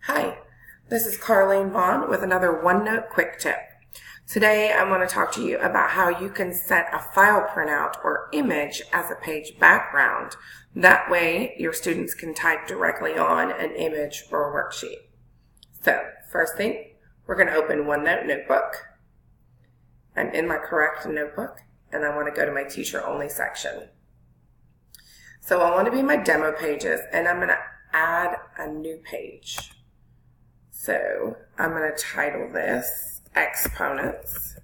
Hi, this is Carlene Vaughn with another OneNote quick tip. Today I want to talk to you about how you can set a file printout or image as a page background. That way your students can type directly on an image or a worksheet. So first thing, we're going to open OneNote notebook. I'm in my correct notebook and I want to go to my teacher only section. So I want to be in my demo pages and I'm going to add a new page. So I'm going to title this Exponents.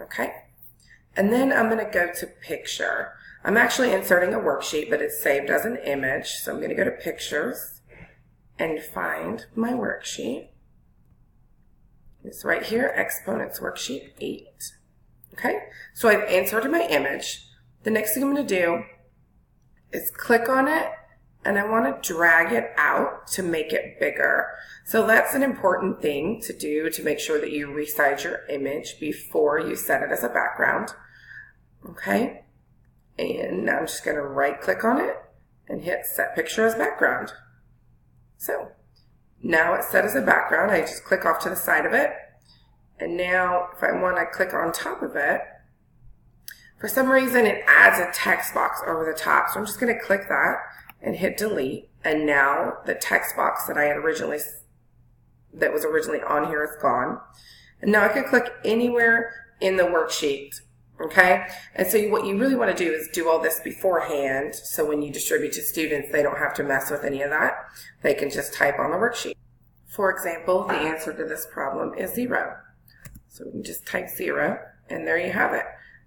Okay. And then I'm going to go to Picture. I'm actually inserting a worksheet, but it's saved as an image. So I'm going to go to Pictures and find my worksheet. It's right here, Exponents Worksheet 8. Okay. So I've inserted my image. The next thing I'm going to do is click on it. And I want to drag it out to make it bigger. So that's an important thing to do to make sure that you resize your image before you set it as a background. Okay. And now I'm just going to right click on it and hit Set Picture as Background. So now it's set as a background. I just click off to the side of it. And now if I want to click on top of it, for some reason it adds a text box over the top. So I'm just going to click that and hit delete, and now the text box that was originally on here is gone. And now I can click anywhere in the worksheet, okay? And so what you really want to do is do all this beforehand, so when you distribute to students, they don't have to mess with any of that. They can just type on the worksheet. For example, the answer to this problem is 0. So we can just type 0, and there you have it.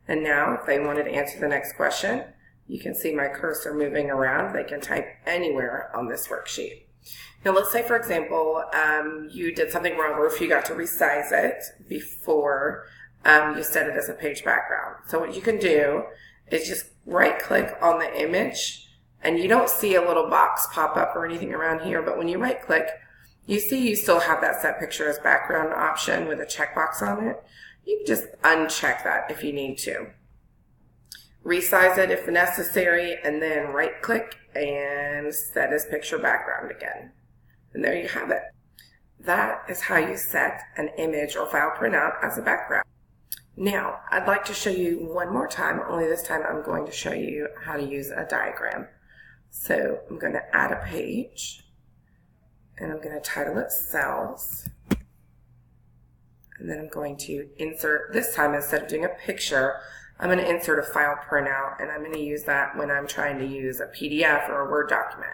And now if they wanted to answer the next question, you can see my cursor moving around. They can type anywhere on this worksheet. Now let's say, for example, you did something wrong or if you got to resize it before you set it as a page background. So what you can do is just right click on the image, and you don't see a little box pop up or anything around here, but when you right click, you see you still have that set picture as background option with a checkbox on it. You can just uncheck that if you need to. Resize it if necessary, and then right click and set as picture background again. And there you have it. That is how you set an image or file printout as a background. Now, I'd like to show you one more time, only this time I'm going to show you how to use a diagram. So I'm going to add a page, and I'm going to title it Cells. And then I'm going to insert, this time instead of doing a picture, I'm going to insert a file printout, and I'm going to use that when I'm trying to use a PDF or a Word document.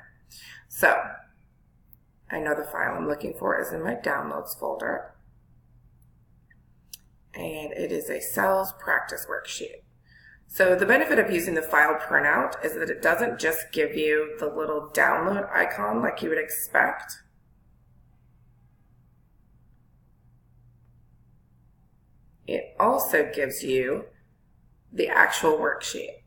So I know the file I'm looking for is in my Downloads folder, and it is a Cells Practice Worksheet. So the benefit of using the file printout is that it doesn't just give you the little download icon like you would expect. It also gives you the actual worksheet.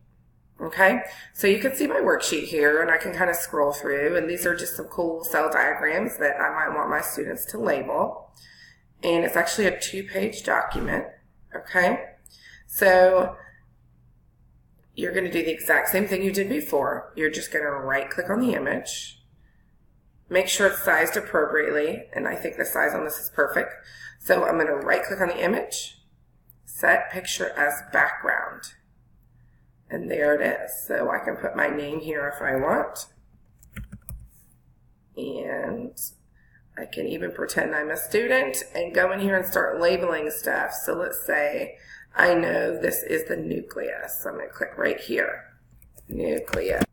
Okay, so you can see my worksheet here, and I can kind of scroll through, and these are just some cool cell diagrams that I might want my students to label. And it's actually a 2-page document. Okay, so you're going to do the exact same thing you did before. You're just going to right click on the image, make sure it's sized appropriately, and I think the size on this is perfect. So I'm going to right click on the image, Set Picture as Background. And there it is. So I can put my name here if I want. And I can even pretend I'm a student and go in here and start labeling stuff. So let's say I know this is the nucleus. So I'm going to click right here. Nucleus.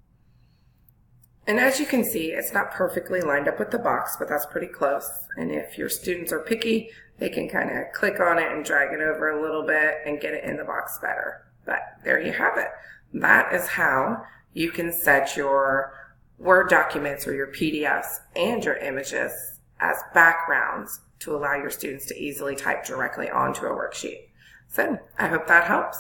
And as you can see, it's not perfectly lined up with the box, but that's pretty close. And if your students are picky, they can kind of click on it and drag it over a little bit and get it in the box better. But there you have it. That is how you can set your Word documents or your PDFs and your images as backgrounds to allow your students to easily type directly onto a worksheet. So I hope that helps.